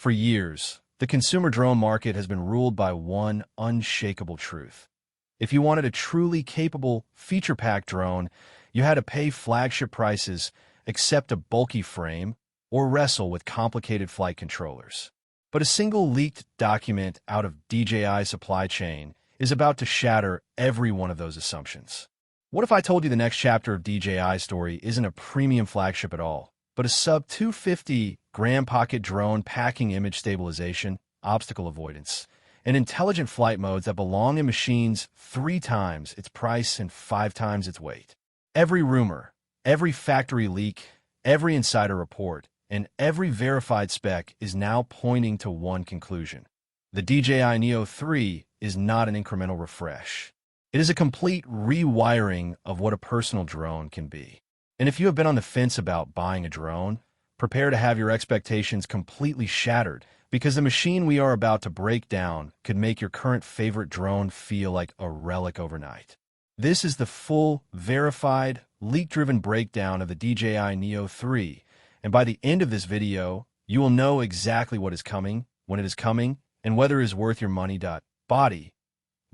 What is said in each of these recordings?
For years, the consumer drone market has been ruled by one unshakable truth. If you wanted a truly capable, feature-packed drone, you had to pay flagship prices, accept a bulky frame, or wrestle with complicated flight controllers. But a single leaked document out of DJI supply chain is about to shatter every one of those assumptions. What if I told you the next chapter of DJI's story isn't a premium flagship at all, but a sub-250-gram pocket drone packing image stabilization, obstacle avoidance, and intelligent flight modes that belong in machines 3 times its price and 5 times its weight? Every rumor, every factory leak, every insider report, and every verified spec is now pointing to one conclusion. The DJI Neo 3 is not an incremental refresh. It is a complete rewiring of what a personal drone can be. And if you have been on the fence about buying a drone, prepare to have your expectations completely shattered, because the machine we are about to break down could make your current favorite drone feel like a relic overnight. This is the full, verified, leak-driven breakdown of the DJI Neo 3, and by the end of this video, you will know exactly what is coming, when it is coming, and whether it is worth your money. Body.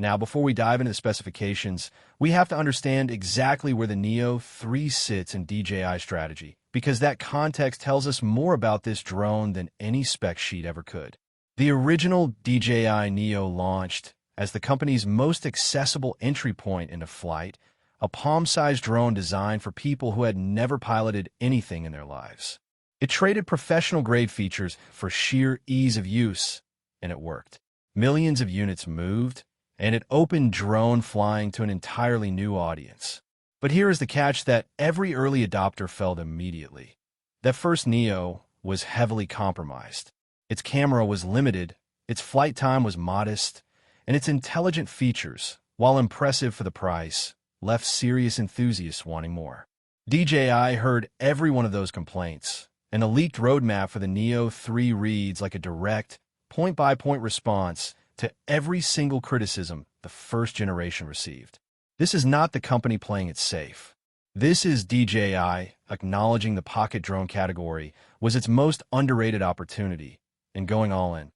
Now, before we dive into the specifications, we have to understand exactly where the Neo 3 sits in DJI strategy, because that context tells us more about this drone than any spec sheet ever could. The original DJI Neo launched as the company's most accessible entry point into flight, a palm-sized drone designed for people who had never piloted anything in their lives. It traded professional-grade features for sheer ease of use, and it worked. Millions of units moved, and it opened drone flying to an entirely new audience. But here is the catch that every early adopter felt immediately. That first Neo was heavily compromised. Its camera was limited, its flight time was modest, and its intelligent features, while impressive for the price, left serious enthusiasts wanting more. DJI heard every one of those complaints, and the leaked roadmap for the Neo 3 reads like a direct, point-by-point response to every single criticism the first generation received. This is not the company playing it safe. This is DJI acknowledging the pocket drone category was its most underrated opportunity and going all in.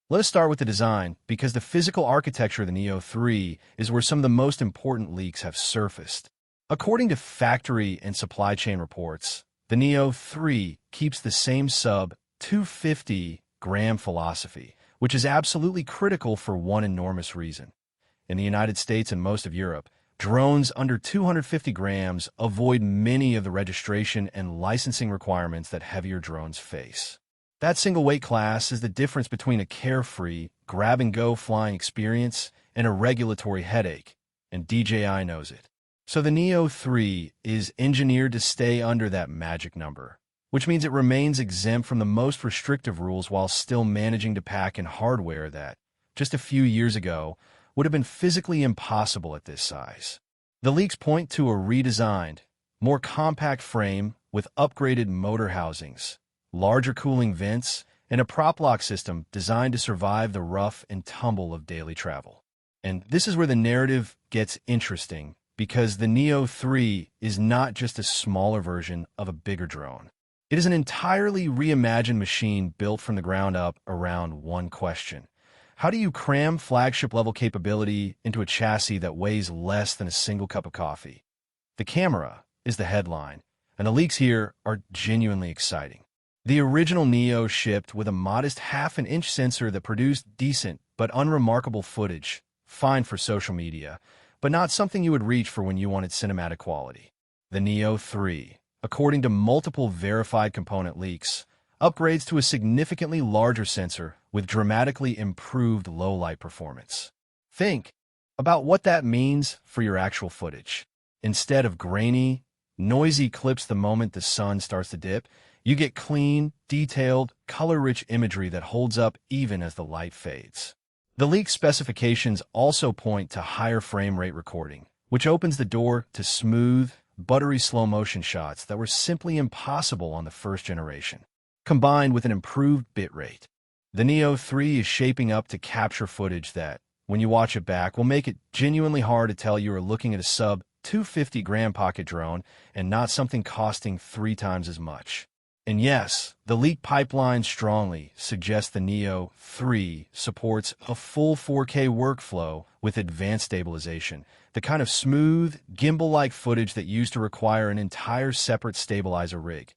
Let us start with the design, because the physical architecture of the Neo 3 is where some of the most important leaks have surfaced. According to factory and supply chain reports, the Neo 3 keeps the same sub-250-gram philosophy, which is absolutely critical for one enormous reason. In the United States and most of Europe, drones under 250 grams avoid many of the registration and licensing requirements that heavier drones face. That single weight class is the difference between a carefree, grab-and-go flying experience and a regulatory headache, and DJI knows it. So the Neo 3 is engineered to stay under that magic number, which means it remains exempt from the most restrictive rules while still managing to pack in hardware that, just a few years ago, would have been physically impossible at this size. The leaks point to a redesigned, more compact frame with upgraded motor housings, larger cooling vents, and a prop lock system designed to survive the rough and tumble of daily travel. And this is where the narrative gets interesting, because the Neo 3 is not just a smaller version of a bigger drone. It is an entirely reimagined machine built from the ground up around one question. How do you cram flagship-level capability into a chassis that weighs less than a single cup of coffee? The camera is the headline, and the leaks here are genuinely exciting. The original Neo shipped with a modest half-an-inch sensor that produced decent but unremarkable footage, fine for social media, but not something you would reach for when you wanted cinematic quality. The Neo 3, according to multiple verified component leaks, upgrades to a significantly larger sensor with dramatically improved low-light performance. Think about what that means for your actual footage. Instead of grainy, noisy clips the moment the sun starts to dip, you get clean, detailed, color-rich imagery that holds up even as the light fades. The leaked specifications also point to higher frame rate recording, which opens the door to smooth, buttery slow-motion shots that were simply impossible on the first generation. Combined with an improved bitrate, the Neo 3 is shaping up to capture footage that, when you watch it back, will make it genuinely hard to tell you are looking at a sub-250-gram pocket drone and not something costing 3 times as much. And yes, the leak pipeline strongly suggests the Neo 3 supports a full 4K workflow with advanced stabilization, the kind of smooth, gimbal-like footage that used to require an entire separate stabilizer rig.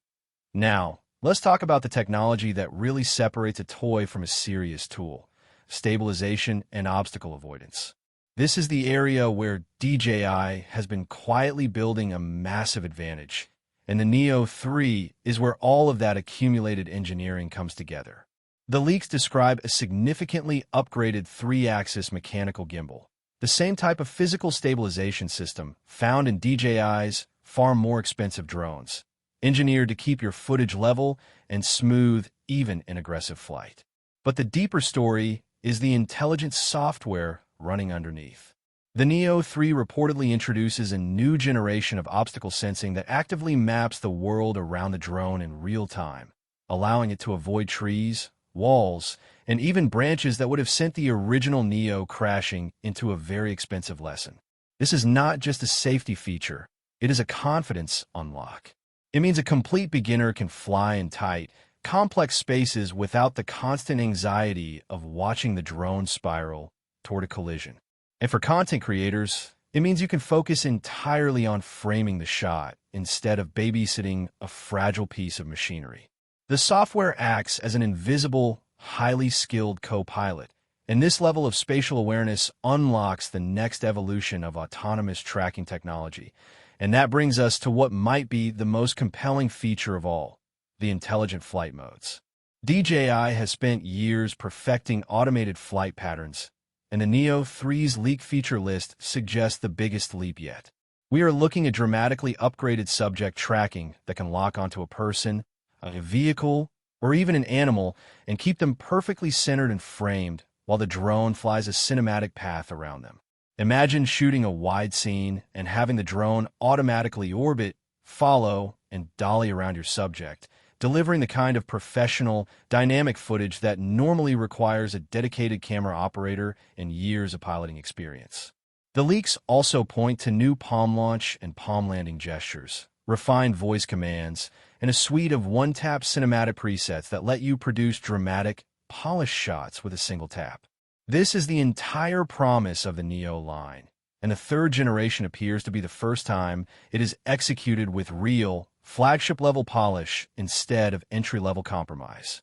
Now, let's talk about the technology that really separates a toy from a serious tool: stabilization and obstacle avoidance. This is the area where DJI has been quietly building a massive advantage, and the Neo 3 is where all of that accumulated engineering comes together. The leaks describe a significantly upgraded 3-axis mechanical gimbal, the same type of physical stabilization system found in DJI's far more expensive drones, engineered to keep your footage level and smooth even in aggressive flight. But the deeper story is the intelligent software running underneath. The Neo 3 reportedly introduces a new generation of obstacle sensing that actively maps the world around the drone in real time, allowing it to avoid trees, walls, and even branches that would have sent the original Neo crashing into a very expensive lesson. This is not just a safety feature, it is a confidence unlock. It means a complete beginner can fly in tight, complex spaces without the constant anxiety of watching the drone spiral toward a collision. And for content creators, it means you can focus entirely on framing the shot instead of babysitting a fragile piece of machinery. The software acts as an invisible, highly skilled co-pilot, and this level of spatial awareness unlocks the next evolution of autonomous tracking technology. And that brings us to what might be the most compelling feature of all: the intelligent flight modes. DJI has spent years perfecting automated flight patterns, and the Neo 3's leak feature list suggests the biggest leap yet. We are looking at dramatically upgraded subject tracking that can lock onto a person, a vehicle, or even an animal and keep them perfectly centered and framed while the drone flies a cinematic path around them. Imagine shooting a wide scene and having the drone automatically orbit, follow, and dolly around your subject, delivering the kind of professional, dynamic footage that normally requires a dedicated camera operator and years of piloting experience. The leaks also point to new palm launch and palm landing gestures, refined voice commands, and a suite of one-tap cinematic presets that let you produce dramatic, polished shots with a single tap. This is the entire promise of the Neo line, and the third generation appears to be the first time it is executed with real, flagship-level polish instead of entry-level compromise.